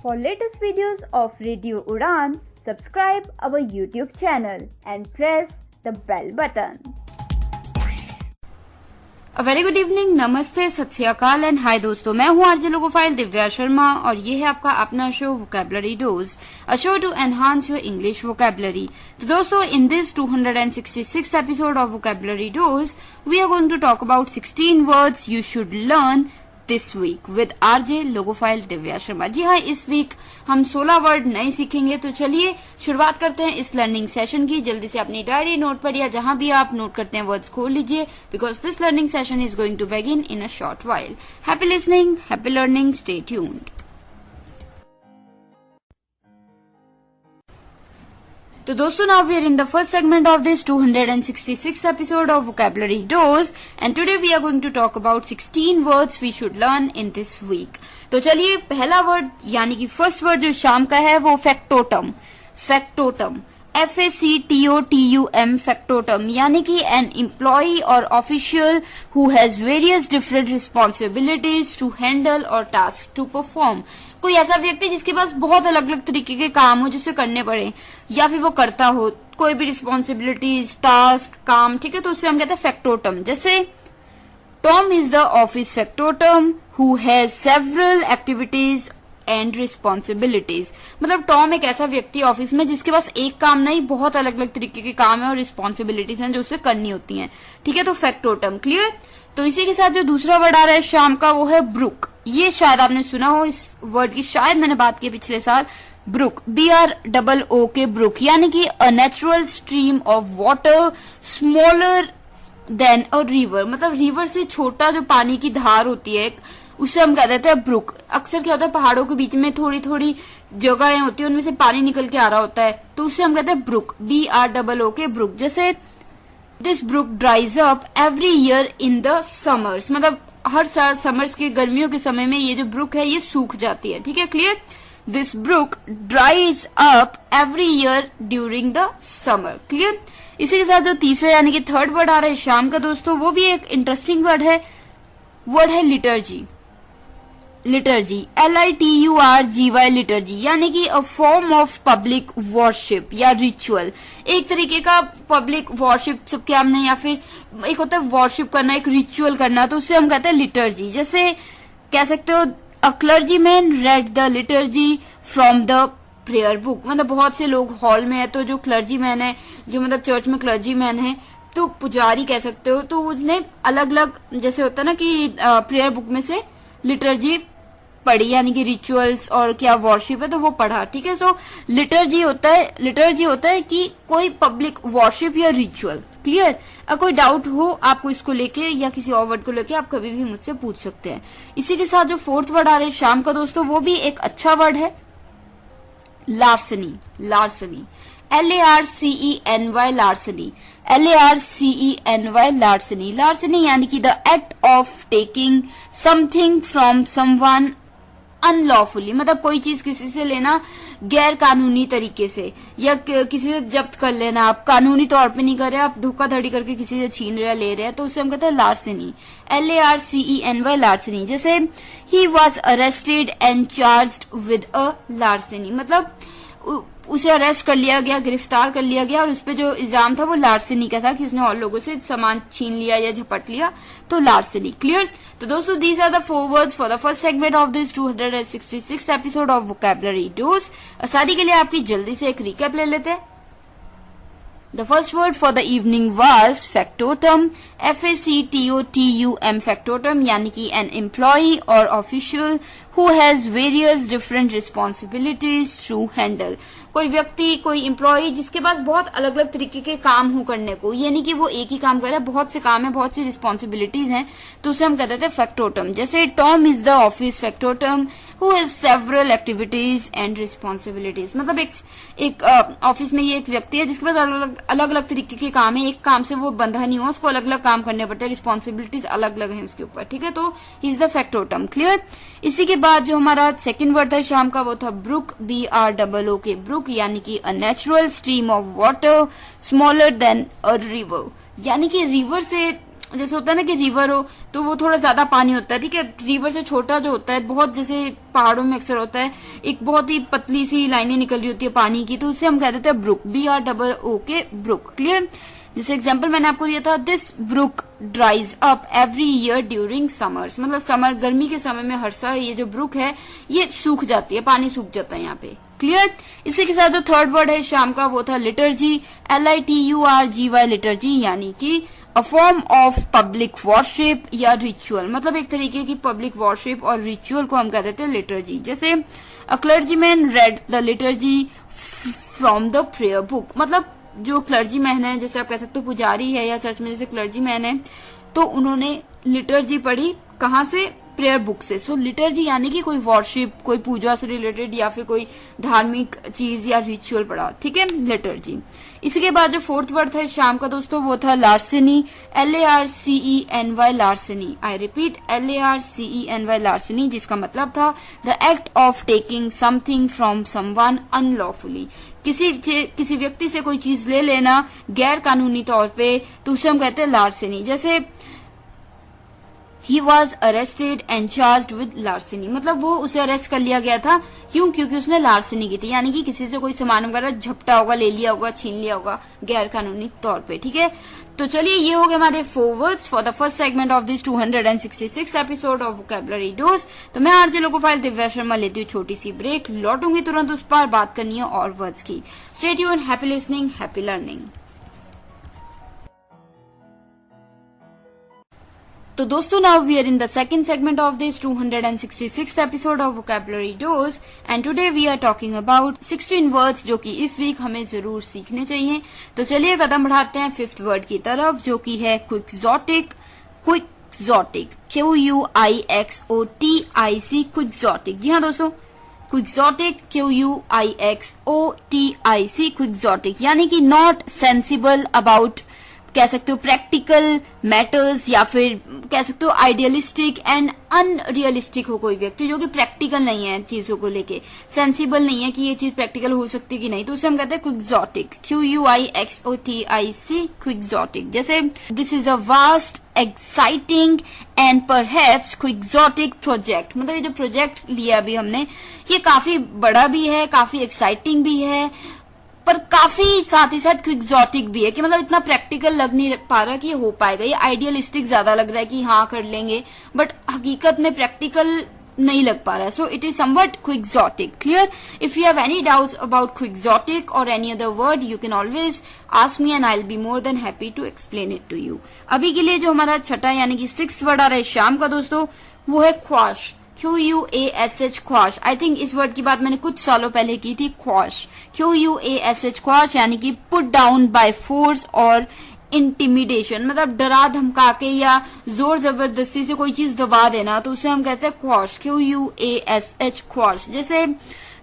For latest videos of Radio Udan, subscribe our YouTube channel and press the bell button. A very good evening, नमस्ते, सत श्री अकाल and hi दोस्तों, मैं हूँ RJ logophile Divya Sharma और ये है आपका अपना show vocabulary dose, a show to enhance your English vocabulary. तो दोस्तों, in this 266th episode of vocabulary dose we are going to talk about 16 words you should learn this week with RJ logophile Divya Sharma. जी हाँ, इस week हम 16 word नए सीखेंगे। तो चलिए शुरुआत करते हैं इस लर्निंग सेशन की। जल्दी से अपनी डायरी, नोट पर या जहां भी आप नोट करते हैं वर्ड्स खोल लीजिए, because this learning session is going to begin in a short while. Happy listening, happy learning, stay tuned. तो दोस्तों, now we are in the first segment of this 266th episode of Vocabulary Dose and today we are going to talk about 16 words we should learn in this week. तो चलिए, पहला word यानी कि first word जो शाम का है वो फैक्टोटम। फैक्टोटम, FACTOTUM, फैक्टोटम यानी कि एन एम्प्लॉय और official who has various different responsibilities to handle और टास्क टू परफॉर्म। कोई ऐसा व्यक्ति जिसके पास बहुत अलग अलग तरीके के काम हो जिसे करने पड़े या फिर वो करता हो कोई भी रिस्पॉन्सिबिलिटीज, टास्क, काम, ठीक है, तो उससे हम कहते हैं फैक्टोटम। जैसे Tom is the office फैक्टोटम who has several activities and responsibilities. मतलब टॉम एक ऐसा व्यक्ति ऑफिस में जिसके पास एक काम नहीं, बहुत अलग अलग तरीके के काम है और रिस्पॉन्सिबिलिटीज हैं जो उसे करनी होती हैं, ठीक है, तो फैक्टोटम। क्लियर। तो इसी के साथ जो दूसरा वर्ड आ रहा है शाम का वो है ब्रुक। ये शायद आपने सुना हो, इस वर्ड की शायद मैंने बात की पिछले साल। ब्रुक, BROOK, ब्रुक यानी कि a natural stream of water smaller than a river. मतलब रिवर से छोटा जो पानी की धार होती है उसे हम कह देते हैं ब्रुक। अक्सर क्या होता है, पहाड़ों के बीच में थोड़ी थोड़ी जगहें होती है, उनमें से पानी निकल के आ रहा होता है, तो उसे हम कहते हैं ब्रुक, BROOK, ब्रुक। जैसे this brook dries up every year in the summers. मतलब हर साल समर्स के, गर्मियों के समय में ये जो ब्रुक है ये सूख जाती है, ठीक है, clear. This brook dries up every year during the summer. Clear. इसी के साथ जो तीसरा यानी कि थर्ड वर्ड आ रहा है शाम का दोस्तों, वो भी एक इंटरेस्टिंग वर्ड है लिटर्जी। लिटर्जी, LITURGY, लिटर्जी यानी कि a form of public worship या रिचुअल। एक तरीके का पब्लिक वर्शिप सबके सामने, या फिर एक होता है वर्शिप करना, एक रिचुअल करना, तो उससे हम कहते हैं लिटर्जी। जैसे कह सकते हो a clergyman read the liturgy from the prayer book. मतलब बहुत से लोग हॉल में है, तो जो क्लर्जीमैन है, जो मतलब चर्च में क्लर्जीमैन है, तो पुजारी कह सकते हो, तो उसने अलग अलग, जैसे होता है ना कि प्रेयर बुक में से लिटर्जी पढ़ी, यानी कि रिचुअल्स और क्या वर्शिप है तो वो पढ़ा, ठीक है। सो लिटर्जी होता है कि कोई पब्लिक वर्शिप या रिचुअल। क्लियर। अगर कोई डाउट हो आपको इसको लेके या किसी और वर्ड को लेके, आप कभी भी मुझसे पूछ सकते हैं। इसी के साथ जो फोर्थ वर्ड आ रहा है शाम का दोस्तों, वो भी एक अच्छा वर्ड है, लार्सनी। लार्सनी, LARCENY, लार्सनी, LARCENY, लार्सनी। लार्सनी यानी कि the act of taking something from someone unlawfully. मतलब कोई चीज किसी से लेना गैर कानूनी तरीके से, या किसी से जब्त कर लेना, आप कानूनी तौर पे नहीं कर रहे, आप धोखाधड़ी करके किसी से छीन रहे, ले रहे हैं, तो उसे हम कहते हैं लार्सनी, LARCENY, लार्सनी। जैसे ही was arrested and charged with a larceny. मतलब उसे अरेस्ट कर लिया गया, गिरफ्तार कर लिया गया, और उसपे जो इल्जाम था वो लार्सनी का था कि उसने और लोगों से सामान छीन लिया या झपट लिया, तो लार्सनी। क्लियर। तो दोस्तों, these are the 4 words for the first segment of this 266th episode of vocabulary dose. शादी के लिए आपकी जल्दी से एक रिकैप ले लेते हैं। The first word for the evening was factotum, FACTOTUM, factotum यानी कि an employee or official who has various different responsibilities to handle। कोई व्यक्ति, कोई एम्प्लॉय जिसके पास बहुत अलग अलग तरीके के काम हो करने को, ये नहीं कि वो एक ही काम कर रहा है, बहुत से काम है, बहुत सी रिस्पॉन्सिबिलिटीज हैं, तो उसे हम कहते थे फैक्टोटम। जैसे Tom is the office फैक्टोटम who has several activities and responsibilities. मतलब एक ऑफिस में ये एक व्यक्ति है जिसके पास अलग अलग तरीके के काम है, एक काम से वो बंधा नहीं हुआ, उसको अलग अलग काम करने पड़ते हैं, रिस्पॉन्सिबिलिटीज अलग अलग है उसके ऊपर, ठीक है, तो ही इज द फैक्टोटम। क्लियर। इसी के बाद जो हमारा सेकंड वर्ड था शाम का वो था ब्रुक, BROOK, ब्रुक यानी कि a natural stream of water smaller than a river. यानी कि रिवर से जैसे होता है ना कि रिवर हो तो वो थोड़ा ज्यादा पानी होता है, ठीक है। रिवर से छोटा जो होता है, बहुत जैसे पहाड़ों में अक्सर होता है, एक बहुत ही पतली सी लाइनें निकल रही होती है पानी की, तो उसे हम कह देते हैं brook, BROO K brook. Clear. जैसे एग्जाम्पल मैंने आपको दिया था, this brook dries up every year during summers, मतलब समर गर्मी के समय में हर साल ये जो ब्रुक है ये सूख जाती है, पानी सूख जाता है यहाँ पे। क्लियर। इसी के साथ जो थर्ड वर्ड है शाम का वो था लिटर्जी, LITURGY, लिटर्जी यानी कि a form of public worship या रिचुअल, मतलब एक तरीके की पब्लिक वॉरशिप और रिचुअल को हम कह देते हैं लिटर्जी। जैसे a clergyman read the liturgy from the prayer book, मतलब जो क्लर्जी मैन है, जैसे आप कह सकते हो पुजारी है या चर्च में जैसे क्लर्जी मैन है, तो उन्होंने लिटर्जी पढ़ी कहाँ से, प्रेयर बुक से। सो लिटर्जी यानी कि कोई वॉरशिप, कोई पूजा से रिलेटेड या फिर कोई धार्मिक चीज या रिचुअल पढ़ा, ठीक है, लिटर्जी। इसी के बाद जो फोर्थ वर्ड था शाम का दोस्तों वो था लार्सेनी, LARCENY, लार्सेनी। आई रिपीट, LARCENY, लार्सेनी, जिसका मतलब था the act of taking something from someone unlawfully, किसी व्यक्ति से कोई चीज ले लेना गैर कानूनी तौर पे, तो उसे हम कहते हैं लार्सेनी। जैसे He was arrested and charged with larceny, मतलब वो उसे अरेस्ट कर लिया गया था, क्यों, क्योंकि उसने लार्सनी की थी, यानी कि किसी से कोई सामान वगैरह झपटा होगा, ले लिया होगा, छीन लिया होगा गैर कानूनी तौर पे, ठीक है। तो चलिए ये हो गए हमारे 4 words for the first segment of this 266 episode of vocabulary dose. तो मैं आरजे लोकोफाइल दिव्या शर्मा लेती हूँ छोटी सी ब्रेक, लौटूंगी तुरंत उस पर, बात करनी है और वर्ड्स की। Stay tuned, happy listening, happy learning. तो दोस्तों now we are in the second segment of this 266th episode of vocabulary dose and today we are talking about 16 words जो कि इस वीक हमें जरूर सीखने चाहिए। तो चलिए कदम बढ़ाते हैं 5th वर्ड की तरफ जो कि है क्विक्सोटिक। Quixotic, QUIXOTIC, quixotic. जी हाँ दोस्तों, क्विक्सोटिक, QUIXOTIC, क्विक्सोटिक यानी कि नॉट सेंसिबल अबाउट, कह सकते हो प्रैक्टिकल मैटर्स, या फिर कह सकते हो आइडियलिस्टिक एंड अनरियलिस्टिक हो कोई व्यक्ति जो कि प्रैक्टिकल नहीं है चीजों को लेके, सेंसिबल नहीं है कि ये चीज प्रैक्टिकल हो सकती है कि नहीं, तो उसे हम कहते हैं क्विक्सोटिक, QUIXOTIC, क्विक्सोटिक। जैसे this is a vast exciting and perhaps quixotic project, मतलब ये जो प्रोजेक्ट लिया अभी हमने ये काफी बड़ा भी है, काफी एक्साइटिंग भी है, पर काफी साथ ही साथ क्विक्सोटिक भी है कि मतलब इतना प्रैक्टिकल लग नहीं पा रहा कि ये हो पाएगा, ये आइडियलिस्टिक ज्यादा लग रहा है कि हाँ कर लेंगे, बट हकीकत में प्रैक्टिकल नहीं लग पा रहा है। So it is somewhat quixotic. Clear. If you have any doubts about quixotic और any other word you can always ask me and I will be more than happy to explain it to you. अभी के लिए जो हमारा छठा यानी कि 6th word आ रहा है शाम का दोस्तों वो है ख्वाश, QUASH, ख्वाश। आई थिंक इस वर्ड की बात मैंने कुछ सालों पहले की थी, ख्वाश, QUASH, ख्वाश यानी कि पुट डाउन बाय फोर्स और इंटिमिडेशन, मतलब डरा धमका के या जोर जबरदस्ती से कोई चीज दबा देना, तो उसे हम कहते हैं ख्वाश, QUASH, ख्वाश। जैसे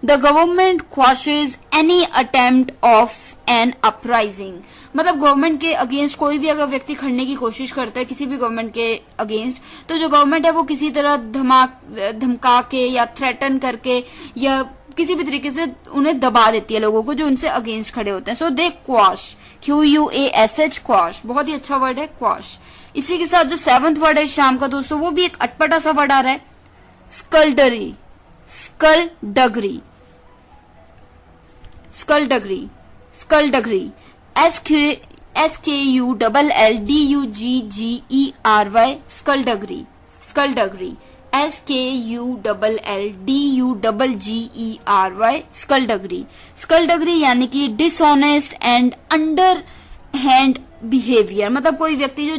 the government quashes any attempt of an uprising, मतलब गवर्नमेंट के अगेंस्ट कोई भी अगर व्यक्ति खड़ने की कोशिश करता है किसी भी गवर्नमेंट के अगेंस्ट, तो जो गवर्नमेंट है वो किसी तरह धमका के या थ्रेटन करके या किसी भी तरीके से उन्हें दबा देती है लोगों को जो उनसे अगेंस्ट खड़े होते हैं। सो दे क्वाश, QUASH, क्वाश, बहुत ही अच्छा वर्ड है क्वाश। इसी के साथ जो 7th वर्ड है शाम का दोस्तों वो भी एक अटपटा सा वर्ड आ रहा है, स्कल्डरी, स्कल्डगरी, स्कल्डगरी, स्कल्डगरी, SKULLDUGGERY, स्कल्डगरी, स्कल्डगरी, SKULLDUGGERY, स्कल्डगरी। स्कल्डगरी यानी कि dishonest and under hand behaviour, मतलब कोई व्यक्ति जो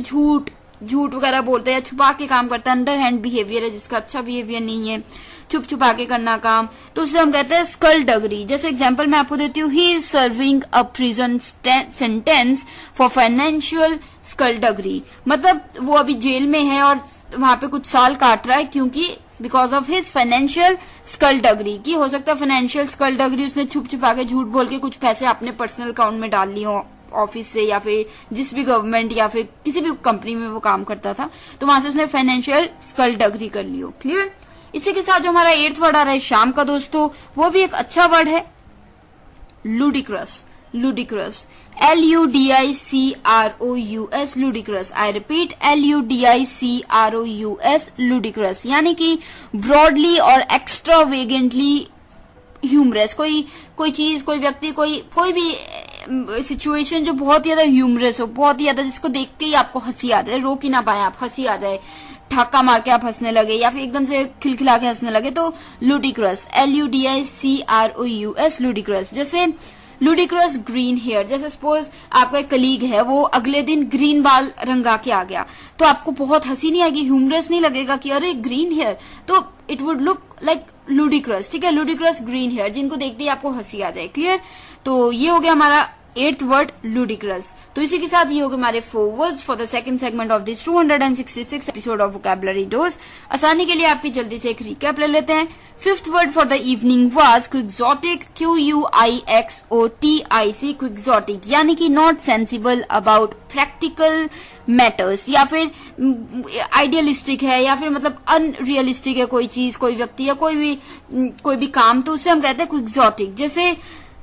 झूठ वगैरह बोलता है या छुपा के काम करता है, अंडर हैंड बिहेवियर है जिसका अच्छा बिहेवियर नहीं है, छुपा के करना काम, तो उसे हम कहते हैं स्कल्डगरी। जैसे एग्जांपल मैं आपको देती हूँ, he is serving a prison sentence for financial skullduggery, मतलब वो अभी जेल में है और वहां पे कुछ साल काट रहा है क्योंकि बिकॉज ऑफ हिज फाइनेंशियल स्कल्डगरी, की हो सकता है फाइनेंशियल स्कल्डगरी उसने छुपा के झूठ बोल के कुछ पैसे अपने पर्सनल अकाउंट में डाल लिए हो ऑफिस से या फिर जिस भी गवर्नमेंट या फिर किसी भी कंपनी में वो काम करता था, तो वहां से उसने फाइनेंशियल स्कल्डगरी कर ली हो। क्लियर। इसी के साथ जो हमारा 8th वर्ड आ रहा है शाम का दोस्तों वो भी एक अच्छा वर्ड है, ludicrous, ludicrous, ludicrous, ludicrous. I repeat, ludicrous, ludicrous. यानी कि broadly और extravagantly ह्यूमरस. कोई चीज, कोई व्यक्ति, कोई भी सिचुएशन जो बहुत ही ज्यादा ह्यूमरस हो, बहुत ही ज्यादा जिसको देख के ही आपको हंसी आ जाए, रोक ही ना पाए आप, हंसी आ जाए, ठाका मार के आप हंसने लगे या फिर एकदम से खिलखिला के हंसने लगे, तो ludicrous, ludicrous, ludicrous. जैसे ludicrous ग्रीन हेयर. जैसे सपोज आपका एक कलीग है, वो अगले दिन ग्रीन बाल रंगा के आ गया, तो आपको बहुत हंसी नहीं आएगी, ह्यूमरस नहीं लगेगा कि अरे ग्रीन हेयर, तो it would look like ludicrous. ठीक है, ludicrous ग्रीन हेयर, जिनको देखते ही आपको हंसी आ जाए. क्लियर? तो ये हो गया हमारा 8th वर्ड ludicrous. तो इसी के साथ ये हो गए हमारे 4 words for the second segment of this 266 episode of vocabulary dose. आसानी के लिए आपकी जल्दी से एक रिकैप ले लेते हैं. 5th word for the evening was quixotic, QUIXOTIC, quixotic, यानी कि not sensible about practical matters, या फिर आइडियलिस्टिक है, या फिर मतलब अनरियलिस्टिक है कोई चीज, कोई व्यक्ति या कोई भी काम, तो उसे हम कहते हैं क्विक्सोटिक. जैसे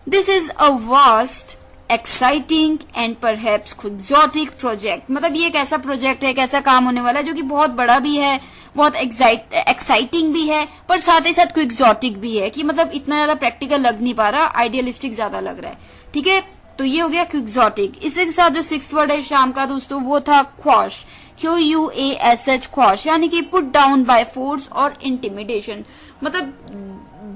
this is a vast, exciting and perhaps quixotic project. मतलब ये एक ऐसा प्रोजेक्ट है, एक ऐसा काम होने वाला है जो कि बहुत बड़ा भी है, बहुत एक्साइटिंग भी है, पर साथ ही साथ क्विक्सोटिक भी है, कि मतलब इतना ज्यादा प्रैक्टिकल लग नहीं पा रहा, आइडियलिस्टिक ज्यादा लग रहा है. ठीक है, तो ये हो गया क्विक्सोटिक. इसके साथ जो 6th वर्ड है शाम का दोस्तों, वो था क्वॉश, QUASH, क्वॉश, यानी कि पुट डाउन बाय फोर्स और इंटिमिडेशन. मतलब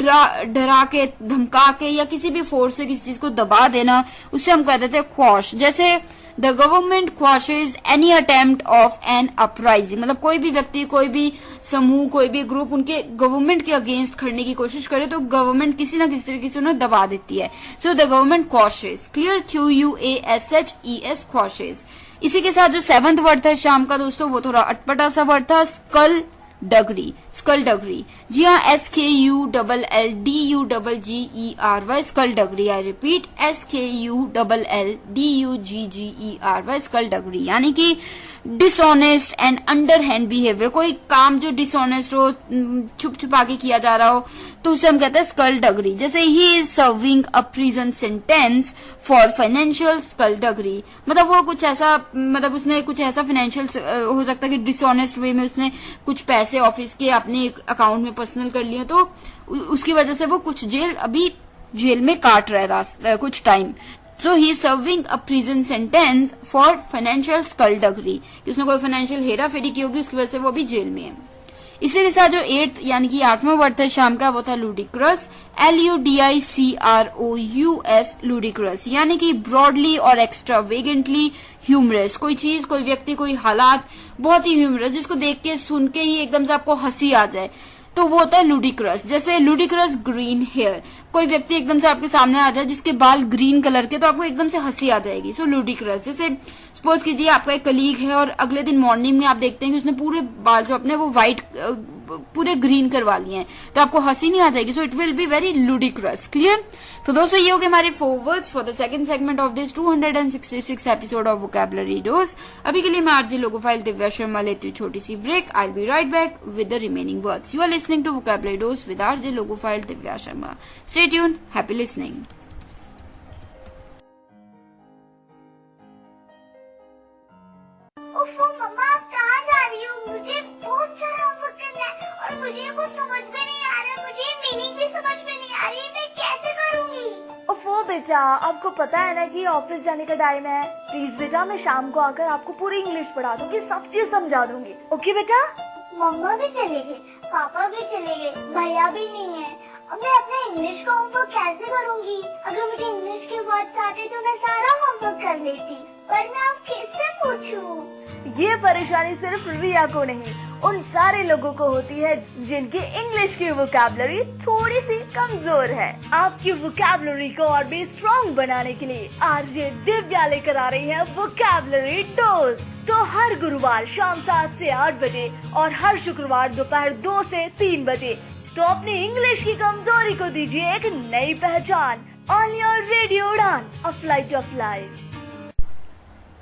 डरा के, धमका के, या किसी भी फोर्स से किसी चीज को दबा देना, उससे हम कह देते हैं क्वॉश. जैसे the government quashes any attempt of an uprising. मतलब कोई भी व्यक्ति, कोई भी समूह, कोई भी ग्रुप उनके गवर्नमेंट के अगेंस्ट खड़ने की कोशिश करे, तो गवर्नमेंट किसी ना किसी तरीके से उन्हें दबा देती है. So the government quashes. Clear? QUASHES, quashes. इसी के साथ जो 7th वर्ड था शाम का दोस्तों, वो थोड़ा अटपटा सा वर्ड था, स्कल डगरी, स्कल डगरी. जी हाँ, SKULLDUGGERY, school Dogri. I repeat, SKULLDUGGERY, school डगरी, यानी कि डिसऑनेस्ट एंड अंडरहैंड बिहेवियर. कोई काम जो डिसऑनेस्ट हो, छुप छुपा के किया जा रहा हो, तो उसे हम कहते हैं स्कल डगरी. जैसे he is serving a prison sentence for financial skulduggery. मतलब वो कुछ ऐसा, मतलब उसने कुछ ऐसा फाइनेंशियल हो सकता है कि डिसऑनेस्ट वे में उसने कुछ पैसे ऑफिस के अपने अकाउंट में पर्सनल कर लिए, तो उसकी वजह से वो कुछ अभी जेल में काट रहा है कुछ time. So he is serving a prison sentence for financial skullduggery, कि उसने कोई फाइनेंशियल हेरा फेरी की होगी, उसकी वजह से वो अभी जेल में है. इसी के साथ जो 8th यानी कि 8वां वर्ड था शाम का, वो था लूडिक्रस, LUDICROUS, लूडिक्रस, यानी कि ब्रॉडली और एक्स्ट्रावेगेंटली ह्यूमरस. कोई चीज, कोई व्यक्ति, कोई हालात बहुत ही ह्यूमरस, जिसको देख के, सुन के ही एकदम से आपको हंसी आ जाए, तो वो होता है लूडिक्रस. जैसे लूडिक्रस ग्रीन हेयर. कोई व्यक्ति एकदम से आपके सामने आ जाए जिसके बाल ग्रीन कलर के, तो आपको एकदम से हंसी आ जाएगी. सो लूडिक्रस. जैसे सपोज कीजिए आपका एक कलीग है और अगले दिन मॉर्निंग में आप देखते हैं कि उसने पूरे बाल जो अपने वो व्हाइट पूरे ग्रीन करवा लिए हैं, तो आपको हंसी नहीं आ जाएगी. So it will be very ludicrous. Clear? तो दोस्तों ये हो गए हमारे 4 words for the second segment of this 266 episode of vocabulary dose. अभी के लिए मैं आरजे लोगोफाइल दिव्या शर्मा लेती हूँ छोटी सी break. I will be right back with the remaining words. You are listening to vocabulary dose with RJ logophile Divya Sharma. Stay tuned. Happy listening. मम्मा आप कहाँ जा रही हो? मुझे बहुत सारा होमवर्क करना है और मुझे कुछ समझ में नहीं आ रहा है, मुझे मीनिंग भी समझ में नहीं आ रही, मैं कैसे करूँगी? ओफो बेटा, आपको पता है ना कि ऑफिस जाने का टाइम है. प्लीज बेटा, मैं शाम को आकर आपको पूरी इंग्लिश पढ़ा दूंगी, सब चीज समझा दूंगी. ओके बेटा? मम्मा भी चले गए, पापा भी चले गए, भैया भी नहीं है. अब मैं अपना इंग्लिश का होमवर्क कैसे करूँगी? अगर मुझे इंग्लिश के वर्ड्स आते तो मैं सारा होमवर्क कर लेती, पर मैं अब किससे पूछूं? ये परेशानी सिर्फ रिया को नहीं, उन सारे लोगों को होती है जिनकी इंग्लिश की वोकैबुलरी थोड़ी सी कमजोर है. आपकी वोकैबुलरी को और भी स्ट्रॉन्ग बनाने के लिए आरजे दिव्या लेकर आ रही है वोकैबुलरी डोज. तो हर गुरुवार शाम 7 से 8 बजे और हर शुक्रवार दोपहर 2 से 3 बजे तो अपनी इंग्लिश की कमजोरी को दीजिए एक नई पहचान. ऑन योर रेडियो उड़ान, अ फ्लाइट ऑफ लाइफ.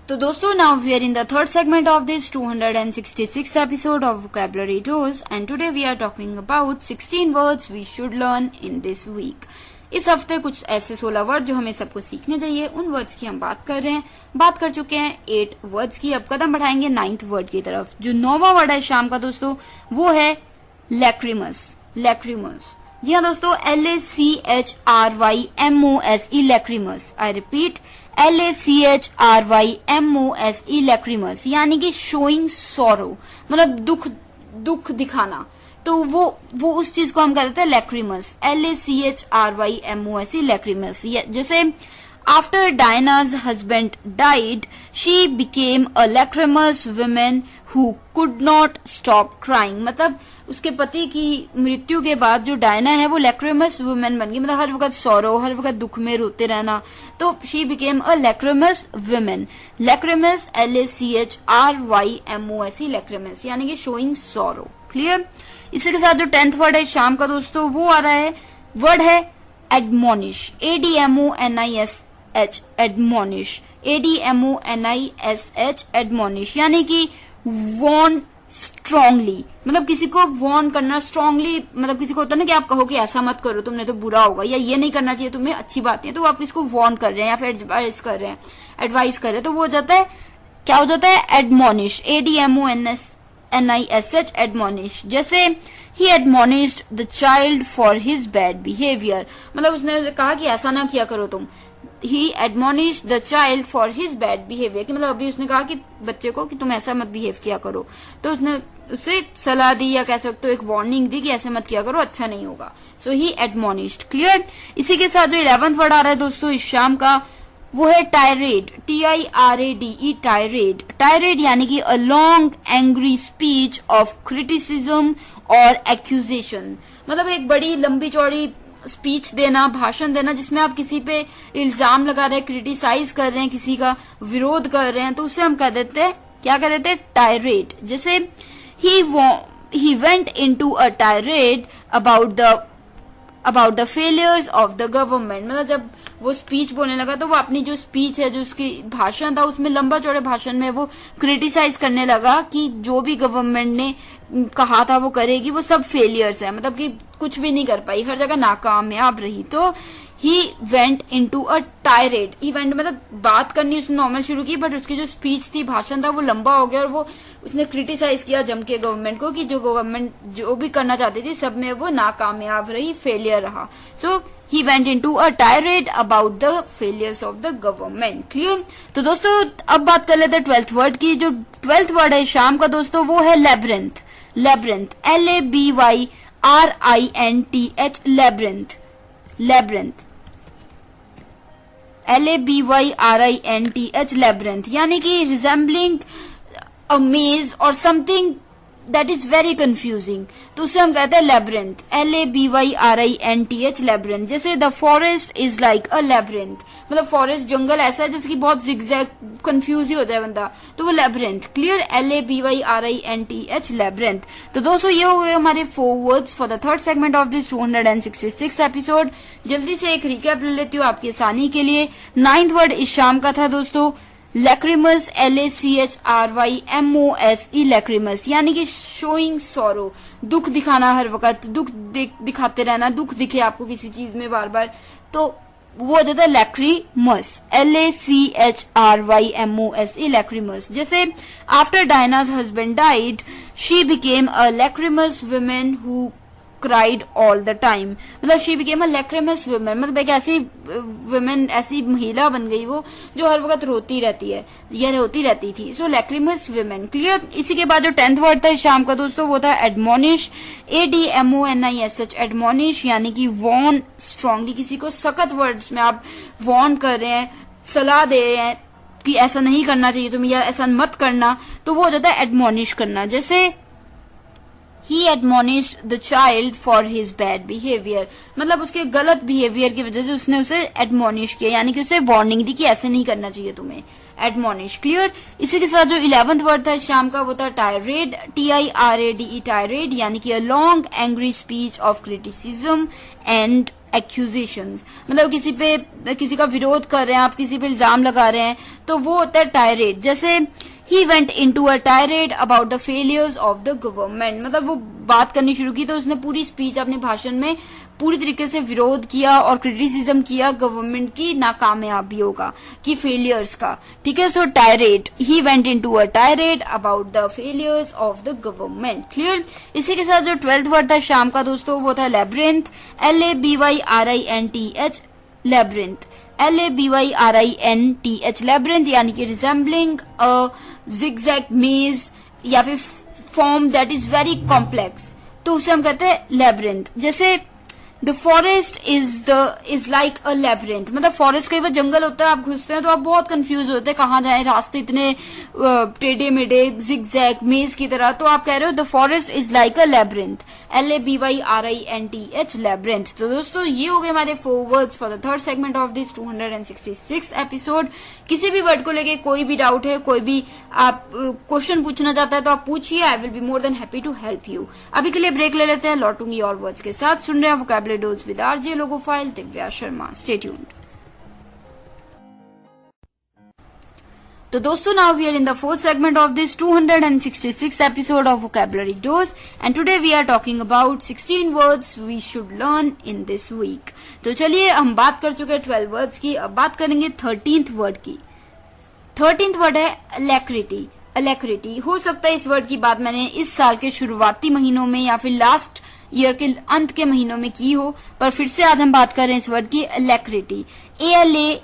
तो दोस्तों, now we are in the third segment of this 266th episode of Vocabulary Dose, and today we are talking about 16 words we should learn in this week. इस हफ्ते कुछ ऐसे 16 word जो हमें सबको सीखने चाहिए, उन वर्ड्स की हम बात कर रहे हैं। बात कर चुके हैं 8 वर्ड्स की, अब कदम बढ़ाएंगे 9th वर्ड की तरफ। जो 9वां वर्ड है शाम का दोस्तों वो है लैक्रिमस। लैक्रिमस, जी हाँ दोस्तों, LACHRYMOSE लैक्रिमस। आई रिपीट, LACHRYMOSE लैक्रिमस, यानी कि शोइंग सॉरो, मतलब दुख दिखाना। तो वो उस चीज को हम कहते हैं लैक्रिमस। LACHRYMOSE लैक्रिमस। जैसे after डायना's husband died, she became a lachrymose woman who could not stop crying। मतलब उसके पति की मृत्यु के बाद जो डायना है वो लैक्रिमस वुमेन बन गई, मतलब हर वक्त सौरो, हर वक्त दुख में रोते रहना। तो she became a लैक्रिमस women. लैक्रिमस LACHRYMOSE लैक्रिमस, यानी कि शोइंग सौरो। क्लियर। इसी के साथ जो 10th वर्ड है शाम का दोस्तों वो आ रहा है, वर्ड है admonish. ADMONISH admonish. ADMONISH admonish, यानी कि वॉर्न स्ट्रांगली, मतलब किसी को वॉर्न करना स्ट्रांगली। मतलब किसी को होता है ना कि आप कहो कि ऐसा मत करो तुमने तो बुरा होगा, या ये नहीं करना चाहिए तुम्हें, अच्छी बात है, तो आप किसको वॉर्न कर रहे हैं या फिर एडवाइस कर रहे हैं, तो वो हो जाता है, क्या हो जाता है, एडमोनिश। ADMONISH admonish. जैसे he admonished the child for his bad behaviour, मतलब उसने कहा कि ऐसा ना किया करो तुम। He admonished the child for his bad behaviour, कि मतलब अभी उसने कहा कि बच्चे को कि तुम ऐसा मत बिहेव किया करो, तो उसने उसे सलाह दी या कह सकते हो एक वार्निंग दी कि ऐसे मत किया करो, अच्छा नहीं होगा। सो ही एडमोनिश्ड। क्लियर। इसी के साथ जो 11th वर्ड आ रहा है दोस्तों इस शाम का वो है टायरेड। TIRADE tired. टायरेड यानी कि a long angry speech of criticism और एक्यूजेशन, मतलब एक बड़ी लंबी चौड़ी स्पीच देना, भाषण देना जिसमें आप किसी पे इल्जाम लगा रहे हैं, क्रिटिसाइज कर रहे हैं, किसी का विरोध कर रहे हैं, तो उसे हम कह देते हैं, क्या कह देते हैं, टायरेड। जैसे he went into a tirade about the failures of the government, मतलब जब वो स्पीच बोलने लगा तो वो अपनी जो स्पीच है, जो उसकी भाषण था, उसमें लंबा चौड़े भाषण में वो क्रिटिसाइज करने लगा कि जो भी गवर्नमेंट ने कहा था वो करेगी वो सब फेलियर्स है, मतलब कि कुछ भी नहीं कर पाई, हर जगह नाकामयाब रही। तो ही went into a tired. He went मतलब बात करनी उसने नॉर्मल शुरू की, बट उसकी जो स्पीच थी, भाषण था, वो लंबा हो गया और वो उसने क्रिटिसाइज किया जम के गवर्नमेंट को कि जो गवर्नमेंट जो भी करना चाहती थी सब में वो नाकामयाब रही, फेलियर रहा। सो he went into a tirade about the failures of the government। Clear. तो दोस्तों अब बात कर लेते हैं 12th वर्ड की। जो 12th वर्ड है शाम का दोस्तों वो है labyrinth. Labyrinth LABYRINTH labyrinth. Labyrinth LABYRINTH labyrinth, यानी कि रिजेंबलिंग अ मेज और something that is very confusing, तो उसे हम कहते हैं लेब्रिंथ। LABYRINTH labyrinth. जैसे the forest is like a labyrinth, मतलब फॉरेस्ट जंगल ऐसा है जैसे कि बहुत जिगजैग कंफ्यूज ही होता है बंदा, तो वो लेब्रिंथ। क्लियर। LABYRINTH labyrinth. तो दोस्तों ये हो गए हमारे 4 words for the third segment of this 266 episode. जल्दी से एक रिकैप ले लेती हूँ आपकी आसानी के लिए। 9th वर्ड इस शाम का था दोस्तों लैक्रिमस। LACHRYMOSE लैक्रिमस, यानी कि शोइंग सॉरो, दुख दिखाना, हर वक्त दुख दिखाते रहना, दुख दिखे आपको किसी चीज में बार बार, तो वो देता है लैक्रिमस। LACHRYMOSE लैक्रिमस। जैसे after डायना's husband died, she became a lachrymose woman who cried all the time, मतलब she became a lachrymose woman, मतलब एक ऐसी women, ऐसी महिला बन गई वो जो हर वक्त रोती रहती है या रोती रहती थी। सो lachrymose women। क्लियर। इसी के बाद जो 10th वर्ड था शाम का दोस्तों वो था एडमोनिश। ADMONISH एडमोनिश, यानी कि वॉर्न स्ट्रांगली, किसी को सख्त वर्ड्स में आप वॉर्न कर रहे हैं, सलाह दे रहे हैं कि ऐसा नहीं करना चाहिए तुम्हें या ऐसा मत करना, तो वो हो जाता है एडमोनिश करना। जैसे He admonished the child for his bad behavior, मतलब उसके गलत बिहेवियर की वजह से उसने उसे एडमोनिश किया, यानी कि उसे वार्निंग दी कि ऐसे नहीं करना चाहिए तुम्हें, एडमोनिश। क्लियर। इसी के साथ जो 11th वर्ड था शाम का वो था टायरेड। TIRADE टायरेड, यानी कि a long angry speech of criticism and accusations, मतलब किसी का विरोध कर रहे हैं आप, किसी पे इल्जाम लगा रहे हैं, तो वो होता है टायरेड। जैसे ही went into a tirade about the failures of the government. मतलब वो बात करनी शुरू की तो उसने पूरी स्पीच अपने भाषण में पूरी तरीके से विरोध किया और क्रिटिसिज्म किया गवर्नमेंट की नाकामयाबियों का, की फेलियर्स का। ठीक है, so tirade, he went into a tirade about the failures of the government. Clear. इसी के साथ जो 12th वर्ड था शाम का दोस्तों वो था labyrinth, LABYRINTH, labyrinth, LABYRINTH, labyrinth, यानी कि रिजेंबलिंग अ जिगजैग मेज या फिर form that is very complex, तो उसे हम कहते हैं लैब्रिंथ। जैसे the forest is like a labyrinth, मतलब फॉरेस्ट कई बार जंगल होता है, आप घुसते हैं तो आप बहुत कंफ्यूज होते हैं कहाँ जाएं, रास्ते इतने टेढ़े मेढ़े जिगजैग मेज की तरह, तो आप कह रहे हो the forest is like a labyrinth, LABYRINTH, labyrinth. तो दोस्तों ये हो गए हमारे 4 words for the third segment of this 266 episode. किसी भी वर्ड को लेके कोई भी डाउट है, कोई भी आप क्वेश्चन पूछना चाहता है तो आप पूछिए, I will be more than happy to help you. अभी के लिए ब्रेक ले लेते हैं, लौटूंगी और वर्ड्स के साथ। सुन रहे हैं vocabulary dose with RJ logophile Divya Sharma, stay tuned. तो दोस्तों now we are in the 4th segment of this 266th episode of Vocabulary Dose and today we are talking about 16 words we should learn in this week. तो चलिए हम बात कर चुके हैं 12 words की, अब बात करेंगे 13th word की। 13th word है alacrity। alacrity हो सकता है इस वर्ड की बात मैंने इस साल के शुरुआती महीनों में या फिर लास्ट ईयर के अंत के महीनों में की हो, पर फिर से आज हम बात कर रहे हैं इस वर्ड की alacrity, ALACRITY,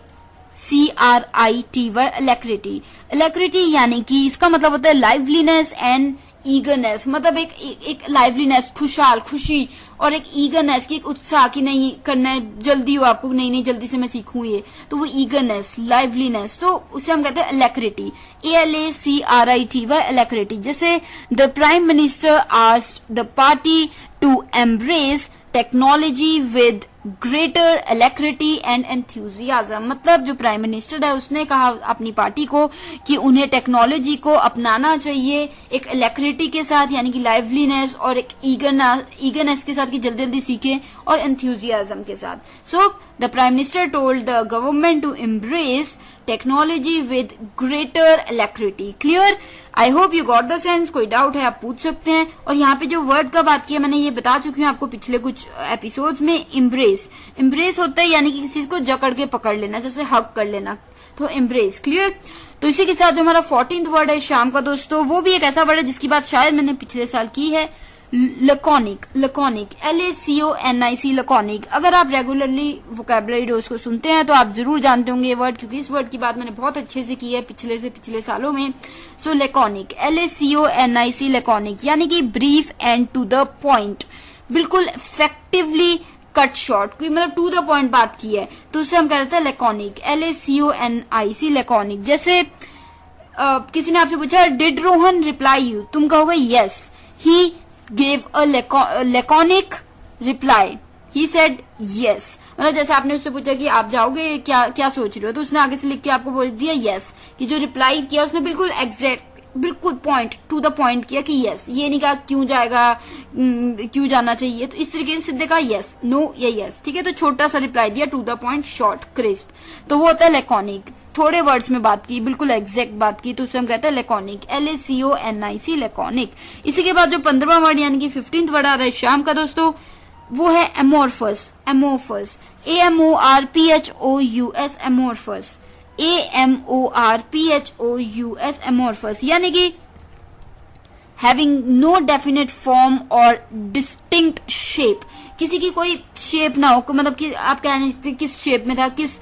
alacrity। alacrity यानी कि इसका मतलब होता है लाइवलीनेस एंड ईगरनेस, मतलब एक लाइवलीनेस, खुशहाल, खुशी, और एक ईगरनेस की, एक उत्साह की नहीं करना है, जल्दी हो आपको, नहीं जल्दी से मैं सीखूं ये, तो वो ईगरनेस, लाइवलीनेस, तो उसे हम कहते हैं alacrity, ALACRITY, alacrity। जैसे the prime minister asked the party to embrace technology with greater alacrity and enthusiasm, मतलब जो प्राइम मिनिस्टर है उसने कहा अपनी पार्टी को कि उन्हें टेक्नोलॉजी को अपनाना चाहिए एक alacrity के साथ, यानी कि लाइवलीनेस और एक ईगरनेस के साथ कि जल्दी जल्दी सीखें, और enthusiasm के साथ। So the prime minister told the government to embrace technology with greater alacrity। Clear, I hope you got the sense. कोई डाउट है आप पूछ सकते हैं। और यहाँ पे जो वर्ड का बात किया मैंने ये बता चुकी हूँ आपको पिछले कुछ एपिसोड्स में। इम्ब्रेस, इम्ब्रेस होता है यानी कि किसी को जकड़ के पकड़ लेना, जैसे हग कर लेना, तो इम्ब्रेस। क्लियर। तो इसी के साथ जो हमारा 14th वर्ड है शाम का दोस्तों, वो भी एक ऐसा वर्ड है जिसकी बात शायद मैंने पिछले साल की है, लकोनिक। लकोनिक, LACONIC, लकोनिक। अगर आप रेगुलरली वोकैबुलरी डोज को सुनते हैं तो आप जरूर जानते होंगे ये वर्ड, क्योंकि इस वर्ड की बात मैंने बहुत अच्छे से की है पिछले सालों में। सो लकोनिक, LACONIC, लकोनिक, यानी कि brief and to the point, बिल्कुल इफेक्टिवली कट शॉर्ट, कोई मतलब टू द पॉइंट बात की है तो उसे हम कहते हैं लकोनिक, LACONIC, लकोनिक। जैसे किसी ने आपसे पूछा डिड रोहन रिप्लाई यू, तुम कहोगे yes, he gave a laconic reply, he said yes। मतलब जैसे आपने उससे पूछा कि आप जाओगे, क्या सोच रहे हो, तो उसने आगे से लिख के आपको बोल दिया yes, कि जो रिप्लाई किया उसने बिल्कुल एग्जैक्ट, बिल्कुल पॉइंट टू द पॉइंट किया कि यस, ये नहीं कहा क्यों जाएगा, क्यों जाना चाहिए, तो इस तरीके से सीधे कहा यस, नो या यस। ठीक है, तो छोटा सा रिप्लाई दिया, to the point, short, crisp, तो वो होता है लैकोनिक। थोड़े वर्ड्स में बात की, बिल्कुल एग्जैक्ट बात की, तो उसे हम कहते हैं लैकोनिक, LACONIC, लैकोनिक। इसी के बाद जो 15वां वर्ड यानी कि 15th वर्ड आ रहा है शाम का दोस्तों, वो है amorphous. Amorphous, AMORPHOUS, amorphous, AMORPHOUS, amorphous, यानी कि having no definite form or distinct shape, किसी की कोई शेप ना हो, मतलब कि आप कह नहीं सकते किस शेप में था, किस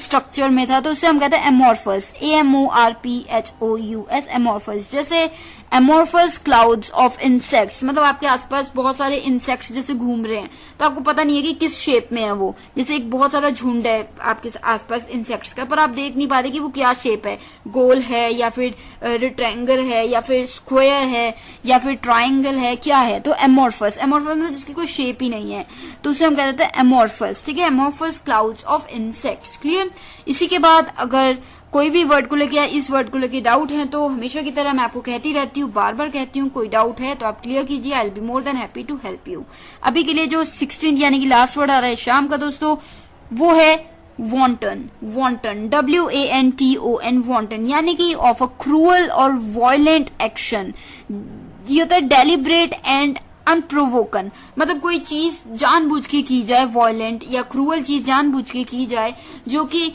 स्ट्रक्चर में था, तो उसे हम कहते हैं एमोर्फस, AMORPHOUS, एमोर्फस। जैसे एमोर्फस क्लाउड्स ऑफ इंसेक्ट्स, मतलब आपके आसपास बहुत सारे इंसेक्ट्स जैसे घूम रहे हैं तो आपको पता नहीं है कि किस शेप में है वो, जैसे एक बहुत सारा झुंड है आपके आसपास इंसेक्ट्स का, पर आप देख नहीं पा रहे कि वो क्या शेप है, गोल है या फिर रेक्टेंगल है या फिर स्क्वायर है या फिर ट्राइंगल है, क्या है, तो एमोर्फस। एमोर्फस मतलब जिसकी कोई शेप ही नहीं है, तो उसे हम कहते हैं एमोर्फस। ठीक है, amorphous clouds of insects. Clear. इसी के बाद अगर कोई भी वर्ड को लेके या इस वर्ड को लेके डाउट है तो हमेशा की तरह मैं आपको कहती रहती हूँ, बार बार कहती हूँ, कोई डाउट है तो आप क्लियर कीजिए, I will be more than happy to help you. अभी के लिए जो 16th यानी कि लास्ट वर्ड आ रहा है शाम का दोस्तों, वो है वॉन्टन, वॉन्टन WANTON, वॉन्टन यानी कि ऑफ अ क्रूअल और वायलेंट एक्शन। ये होता है डेलिब्रेट एंड अनप्रोवोकन, मतलब कोई चीज जानबूझ के की जाए, वायलेंट या क्रूअल चीज जानबूझ के की जाए, जो कि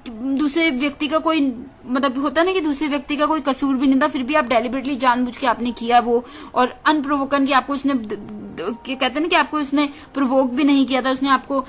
दूसरे व्यक्ति का कोई मतलब होता है ना कि दूसरे व्यक्ति का कोई कसूर भी नहीं था, फिर भी आप डेलिबरेटली जानबूझ के आपने किया वो। और अनप्रोवोकन कि आपको उसने कहते हैं ना कि आपको उसने प्रोवोक भी नहीं किया था, उसने आपको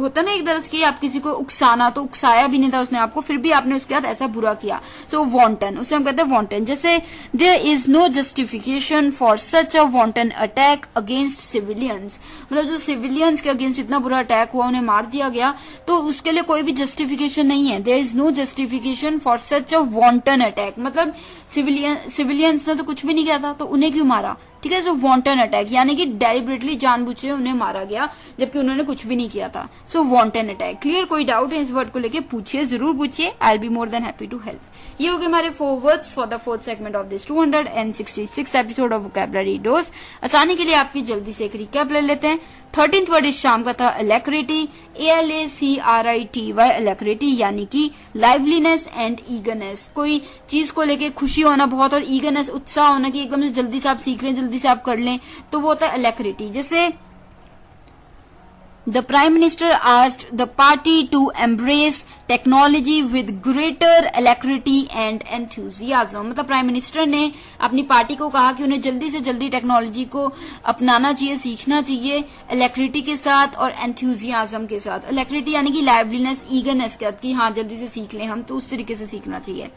होता ना एक तरह से आप किसी को उकसाना, तो उकसाया भी नहीं था उसने आपको, फिर भी आपने उसके साथ ऐसा बुरा किया। सो वॉन्टन, उसे हम कहते हैं वॉन्टन। जैसे there is no justification for such a wanton attack against civilians, मतलब जो सिविलियंस के अगेंस्ट इतना बुरा अटैक हुआ, उन्हें मार दिया गया, तो उसके लिए कोई भी जस्टिफिकेशन नहीं है। There is no justification for such a wanton attack, मतलब सिविलियंस ने तो कुछ भी नहीं किया था, तो उन्हें क्यों मारा, ठीक है। सो वॉन्टन अटैक यानी कि डेलिबरेटली जानबूझे उन्हें मारा गया जबकि उन्होंने कुछ भी नहीं किया था। So wanton attack. क्लियर? कोई डाउट है इस वर्ड को लेके पूछिए, जरूर पूछिए, I will be more than happy to help. ये हो गए हमारे 4 words for the 4th segment of this 266 episode of vocabulary dose. आसानी के लिए आपकी जल्दी से एक रिकैप ले लेते हैं। 13th वर्ड इस शाम का था अलैक्रिटी, ALACRITY, अलैक्रिटी यानी कि लाइवलीनेस एंड ईगरनेस, कोई चीज को लेके खुशी होना बहुत और ईगरनेस उत्साह होना कि एकदम से जल्दी से आप सीख लें, जल्दी से आप कर लें, तो वो होता है अलैक्रिटी। जैसे The Prime Minister asked the party to embrace technology with greater alacrity and enthusiasm, मतलब प्राइम मिनिस्टर ने अपनी पार्टी को कहा कि उन्हें जल्दी से जल्दी टेक्नोलॉजी को अपनाना चाहिए, सीखना चाहिए, अलैक्रिटी के साथ और एंथुजियाज्म के साथ। अलैक्रिटी यानी कि लाइवलीनेस, ईगरनेस के साथ कि हाँ जल्दी से सीख लें हम, तो उस तरीके से सीखना चाहिए।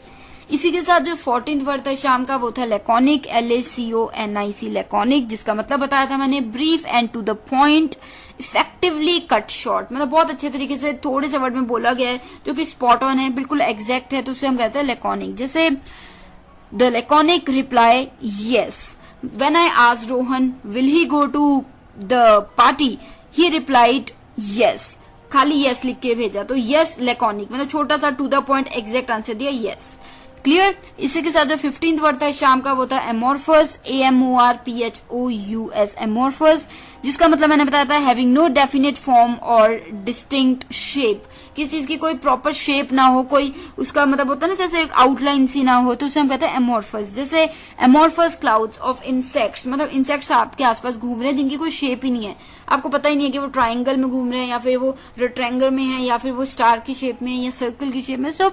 इसी के साथ जो 14th वर्ड था शाम का वो था लैकोनिक, LACONIC, लैकोनिक, जिसका मतलब बताया था मैंने brief and to the point, effectively cut short, मतलब बहुत अच्छे तरीके से थोड़े से वर्ड में बोला गया है जो कि स्पॉट ऑन है, बिल्कुल एग्जैक्ट है, तो उसे हम कहते हैं लैकोनिक। जैसे the laconic reply yes, when I asked Rohan will he go to the party, he replied yes, खाली यस लिख के भेजा, तो यस लैकोनिक, मतलब छोटा सा to the point exact answer दिया, यस। क्लियर? इसी के साथ जो 15th वर्ड था शाम का वो था एमोर्फस, AMORPHOUS, एमोर्फस, जिसका मतलब मैंने बताया था हैविंग नो डेफिनेट फॉर्म और डिस्टिंक्ट शेप, किसी चीज की कोई प्रॉपर शेप ना हो, कोई उसका मतलब होता है ना जैसे एक आउटलाइन सी ना हो, तो उसे हम कहते हैं एमोर्फस। जैसे एमोर्फस क्लाउड्स ऑफ इंसेक्ट्स, मतलब इंसेक्ट्स आपके आसपास घूम रहे हैं जिनकी कोई शेप ही नहीं है, आपको पता ही नहीं है कि वो ट्राइंगल में घूम रहे हैं या फिर वो रेक्टेंगल में है या फिर वो स्टार की शेप में या सर्कल की शेप में, सो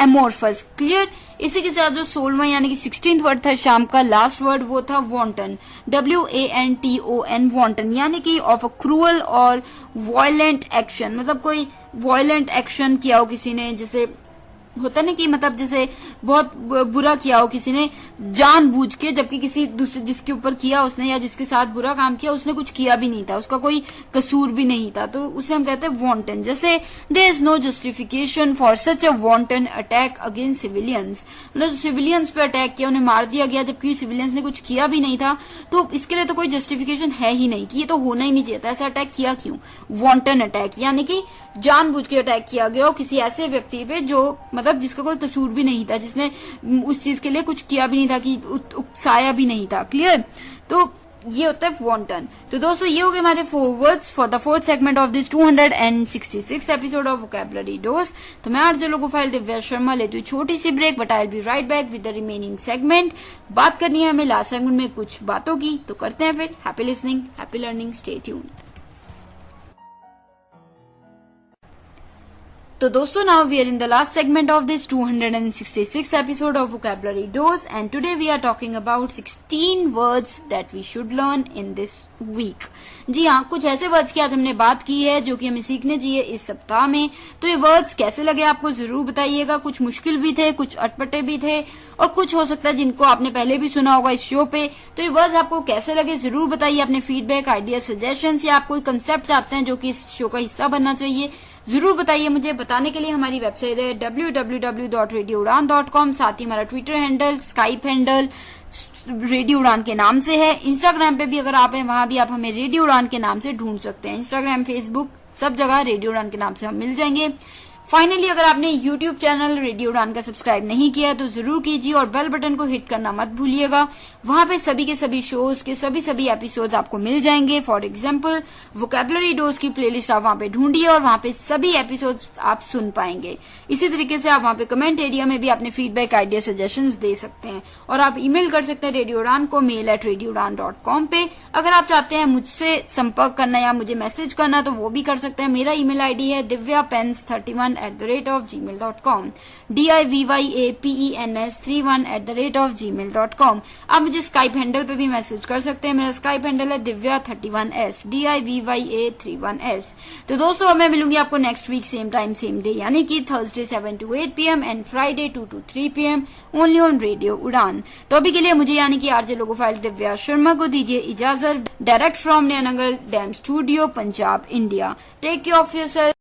एमोर्फस। क्लियर? इसी के साथ जो 16वां यानी कि 16th वर्ड था शाम का, लास्ट वर्ड वो था वॉन्टन, WANTON, वॉन्टन यानी कि ऑफ अ क्रूअल और वायलेंट एक्शन, मतलब कोई वायलेंट एक्शन किया हो किसी ने, जैसे होता है ना कि मतलब जैसे बहुत बुरा किया हो किसी ने जानबूझ के, जबकि किसी दूसरे जिसके ऊपर किया उसने या जिसके साथ बुरा काम किया उसने कुछ किया भी नहीं था, उसका कोई कसूर भी नहीं था, तो उसे हम कहते हैं वॉन्टन। जैसे there is no justification for such a wanton attack against civilians, मतलब सिविलियंस पे अटैक किया, उन्हें मार दिया गया जबकि सिविलियंस ने कुछ किया भी नहीं था, तो इसके लिए तो कोई जस्टिफिकेशन है ही नहीं कि ये तो होना ही नहीं चाहिए था, ऐसा अटैक किया क्यों। वॉन्टन अटैक यानी कि जानबूझ के अटैक किया गया हो किसी ऐसे व्यक्ति पे जो मतलब जिसका कोई कसूर भी नहीं था, जिसने उस चीज के लिए कुछ किया भी नहीं था, कि उकसाया भी नहीं था। क्लियर? तो ये होता है वॉन्टन। तो दोस्तों ये हो गए हमारे 4 words for the 4th segment of this 266 episode of vocabulary dose. तो मैं आरजे लोगोफाइल दिव्या शर्मा लेती हूँ छोटी सी break, but I will be right back with the remaining segment. बात करनी है हमें लास्ट सेगमेंट में कुछ बातों की, तो करते हैं फिर। Happy listening, happy learning, stay tuned. तो दोस्तों now we are in the last segment of this 266 episode of Vocabulary Dose, and today we are talking about 16 words that we should learn in this week. जी हाँ, कुछ ऐसे words की आज हमने बात की है जो कि हमें सीखने चाहिए इस सप्ताह में। तो ये वर्ड्स कैसे लगे आपको जरूर बताइएगा, कुछ मुश्किल भी थे, कुछ अटपटे भी थे और कुछ हो सकता है जिनको आपने पहले भी सुना होगा इस शो पे। तो ये वर्ड्स आपको कैसे लगे जरूर बताइए, अपने फीडबैक, आइडिया, सजेशंस या आप कोई कंसेप्ट चाहते हैं जो कि इस शो का हिस्सा बनना चाहिए जरूर बताइए मुझे। बताने के लिए हमारी वेबसाइट है www.radioudan.com, साथ ही हमारा Twitter handle, Skype handle radio उड़ान के नाम से है। इंस्टाग्राम पे भी अगर आप हैं वहां भी आप हमें रेडियो उड़ान के नाम से ढूंढ सकते हैं। इंस्टाग्राम, फेसबुक सब जगह रेडियो उड़ान के नाम से हम मिल जाएंगे। फाइनली अगर आपने यूट्यूब चैनल रेडियो उड़ान का सब्सक्राइब नहीं किया है तो जरूर कीजिए और बेल बटन को हिट करना मत भूलिएगा। वहां पे सभी के सभी शोज के सभी एपिसोड्स आपको मिल जाएंगे। फॉर एग्जांपल वोकैबुलरी डोज की प्लेलिस्ट आप वहां पे ढूंढिए और वहां पे सभी एपिसोड्स आप सुन पाएंगे। इसी तरीके से आप वहां पे कमेंट एरिया में भी अपने फीडबैक, आइडिया, सजेशंस दे सकते हैं और आप ईमेल कर सकते हैं रेडियो उड़ान को mail@radioudan.com पे। अगर आप चाहते हैं मुझसे संपर्क करना या मुझे मैसेज करना तो वो भी कर सकते हैं। मेरा ईमेल आईडी है divyapens31@gmail.com, divyapens31@gmail.com। आप मुझे स्काइप हैंडल पे भी मैसेज कर सकते हैं। मेरा स्काइप हैंडल है divya31s, divya31s। तो दोस्तों अब मैं मिलूंगी आपको next week same time same day, यानी कि Thursday 7 to 8 PM and Friday 2 to 3 PM only on radio Udaan. तो अभी के लिए मुझे यानी कि आरजे लोगोफाइल दिव्या शर्मा को दीजिए इजाजत। Direct from Nainagarh dam studio, Punjab, India. Take care of yourself.